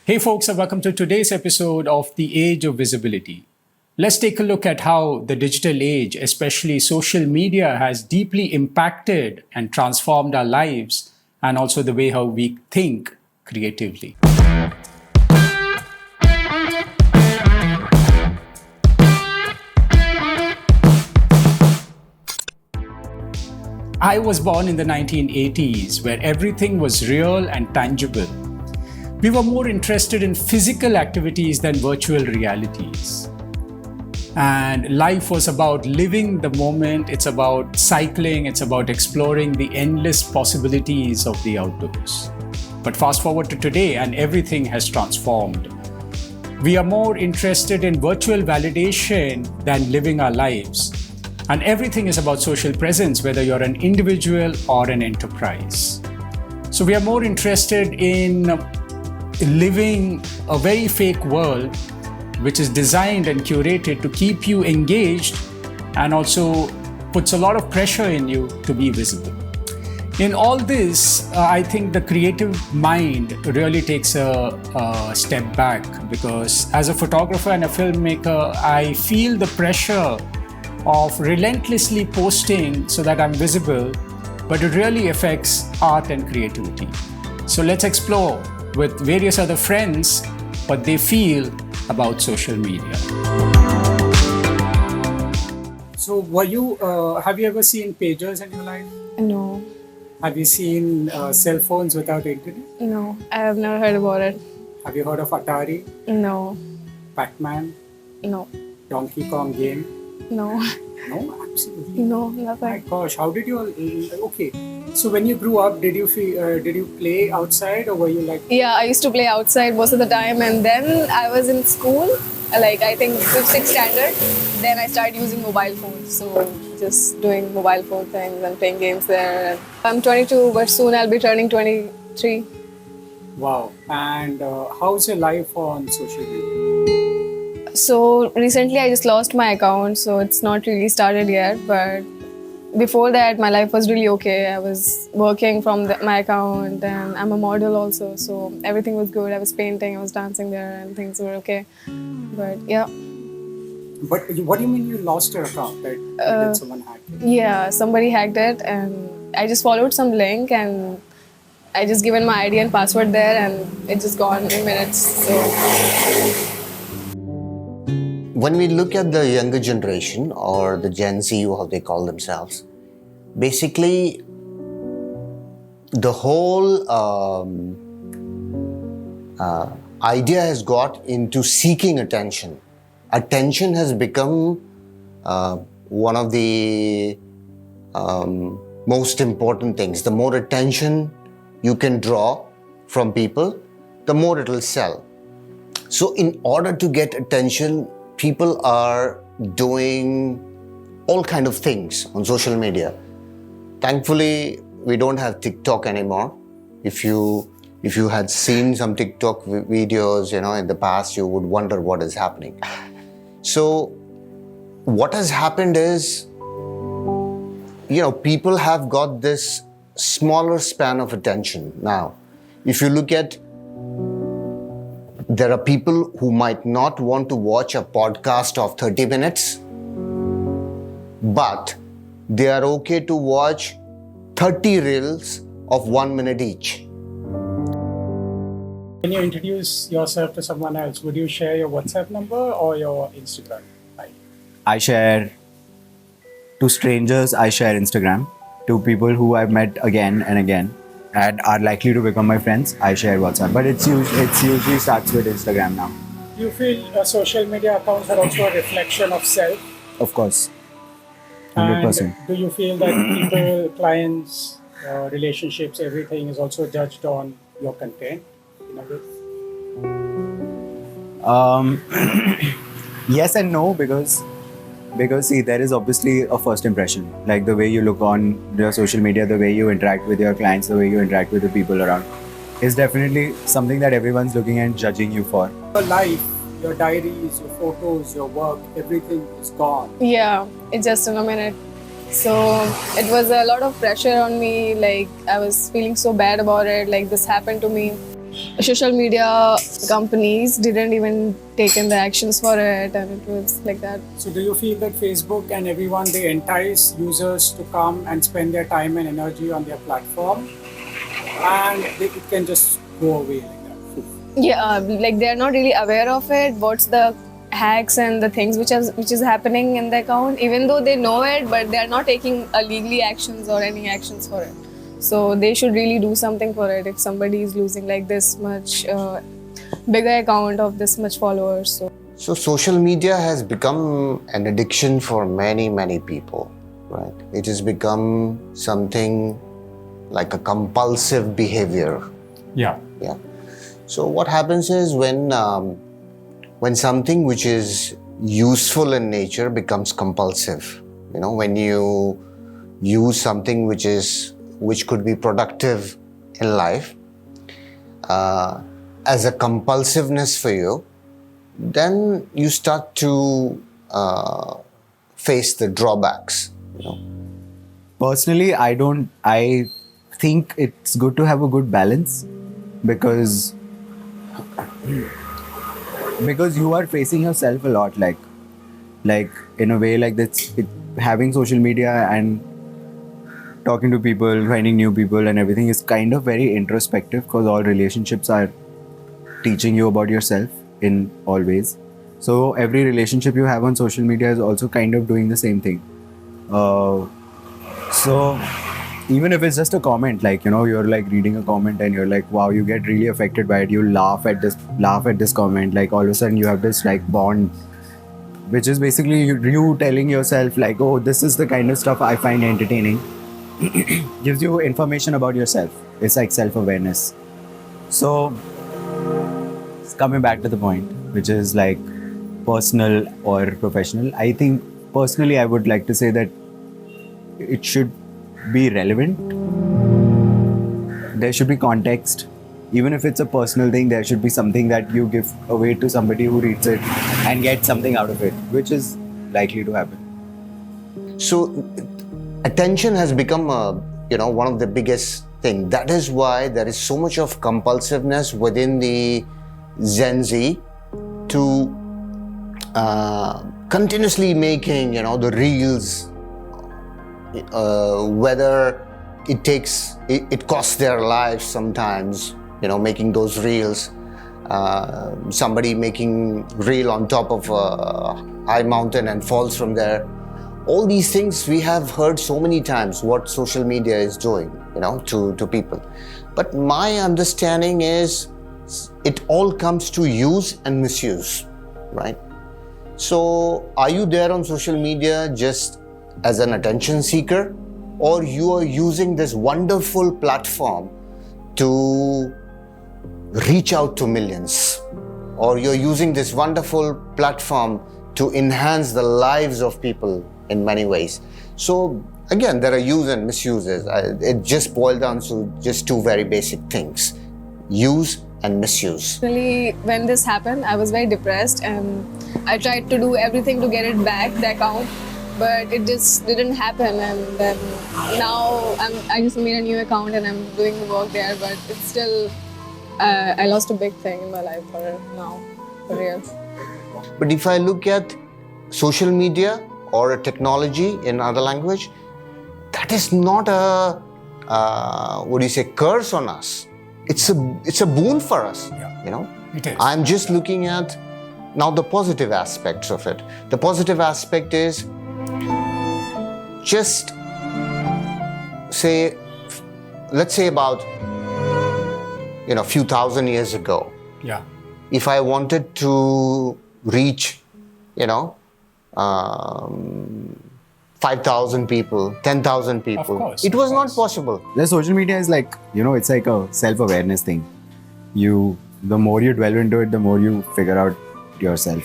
Hey, folks, and welcome to today's episode of The Age of Visibility. Let's take a look at how the digital age, especially social media, has deeply impacted and transformed our lives and also the way how we think creatively. I was born in the 1980s, where everything was real and tangible. We were more interested in physical activities than virtual realities. And life was about living the moment, it's about cycling, it's about exploring the endless possibilities of the outdoors. But fast forward to today, and everything has transformed. We are more interested in virtual validation than living our lives. And everything is about social presence, whether you're an individual or an enterprise. So we are more interested in living a very fake world, which is designed and curated to keep you engaged and also puts a lot of pressure in you to be visible. In all this, I think the creative mind really takes a step back, because as a photographer and a filmmaker, I feel the pressure of relentlessly posting so that I'm visible, but it really affects art and creativity. So let's explore with various other friends what they feel about social media. So have you ever seen pagers in your life? No. Have you seen cell phones without internet? No, I have never heard about it. Have you heard of Atari, No. Pac-Man, No. Donkey Kong game? No. No, absolutely. No, My nothing. gosh, how did you? Okay, so when you grew up, did you play outside, or were you like? Yeah, I used to play outside most of the time, and then I was in school, like I think 5th, 6th standard. Then I started using mobile phones, so just doing mobile phone things and playing games there. I'm 22, but soon I'll be turning 23. Wow. And how's your life on social media? So recently I just lost my account, so it's not really started yet, but before that my life was really okay. I was working from my account, and I'm a model also, so everything was good. I was painting, I was dancing there, and things were okay. But yeah. But what do you mean you lost your account? Did someone hack it? Yeah, somebody hacked it, and I just followed some link, and I just given my ID and password there, and it just gone in minutes. So when we look at the younger generation, or the Gen Z, how they call themselves, basically the whole idea has got into seeking attention. Attention has become one of the most important things. The more attention you can draw from people, the more it will sell. So in order to get attention, people are doing all kind of things on social media. Thankfully, we don't have TikTok anymore. If you had seen some TikTok videos, in the past, you would wonder what is happening. So what has happened is, people have got this smaller span of attention now. If you look at, there are people who might not want to watch a podcast of 30 minutes, but they are okay to watch 30 reels of 1 minute each. When you introduce yourself to someone else, would you share your WhatsApp number or your Instagram ID? I share to strangers, I share Instagram. To people who I've met again and again and are likely to become my friends, I share WhatsApp. But it's usually starts with Instagram now. Do you feel social media accounts are also a reflection of self? Of course. 100%. And do you feel that people, clients, relationships, everything is also judged on your content in a way? Yes and no, because see, there is obviously a first impression, like the way you look on your social media, the way you interact with your clients, the way you interact with the people around, is definitely something that everyone's looking and judging you for. Your life, your diaries, your photos, your work, everything is gone. yeah, it's just in a minute. So it was a lot of pressure on me. Like I was feeling so bad about it. Like this happened to me. social media companies didn't even take in the actions for it, and it was like that. So do you feel that Facebook and everyone, they entice users to come and spend their time and energy on their platform, and it can just go away like that? Yeah, like they're not really aware of it. What's the hacks and the things which is happening in the account, even though they know it, but they're not taking legally actions or any actions for it. So they should really do something for it if somebody is losing like this much bigger account of this much followers. So social media has become an addiction for many, many people, right? It has become something like a compulsive behavior. Yeah. Yeah. So what happens is when something which is useful in nature becomes compulsive, when you use something which could be productive in life as a compulsiveness for you, then you start to face the drawbacks. Personally, I think it's good to have a good balance because you are facing yourself a lot, like in a way, like that's having social media and talking to people, finding new people and everything is kind of very introspective because all relationships are teaching you about yourself in all ways. So every relationship you have on social media is also kind of doing the same thing. So even if it's just a comment, like, you're like reading a comment and you're like, wow, you get really affected by it. You laugh at this comment. Like all of a sudden you have this like bond, which is basically you telling yourself like, oh, this is the kind of stuff I find entertaining. Gives you information about yourself. It's like self-awareness. So coming back to the point, which is like personal or professional, I think personally I would like to say that it should be relevant. There should be context. Even if it's a personal thing, there should be something that you give away to somebody who reads it and gets something out of it, which is likely to happen. So attention has become one of the biggest thing. That is why there is so much of compulsiveness within the Gen Z to continuously making the reels, whether it costs their lives sometimes, making those reels. Somebody making reel on top of a high mountain and falls from there. All these things we have heard so many times what social media is doing, to people. But my understanding is it all comes to use and misuse, right? So are you there on social media just as an attention seeker, or you are using this wonderful platform to reach out to millions, or you're using this wonderful platform to enhance the lives of people in many ways? So again, there are use and misuses. It just boils down to just two very basic things: use and misuse. Really, when this happened, I was very depressed and I tried to do everything to get it back, the account, but it just didn't happen. And then now I just made a new account and I'm doing the work there, but it's still, I lost a big thing in my life for now, for real. But if I look at social media or a technology in other language, that is not a curse on us. It's a boon for us. Yeah. It is. I'm just looking at now the positive aspects of it. The positive aspect is just let's say about a few thousand years ago. Yeah. If I wanted to reach 5,000 people, 10,000 people. Of course, it was not possible. The social media is like, it's like a self-awareness thing. The more you delve into it, the more you figure out yourself.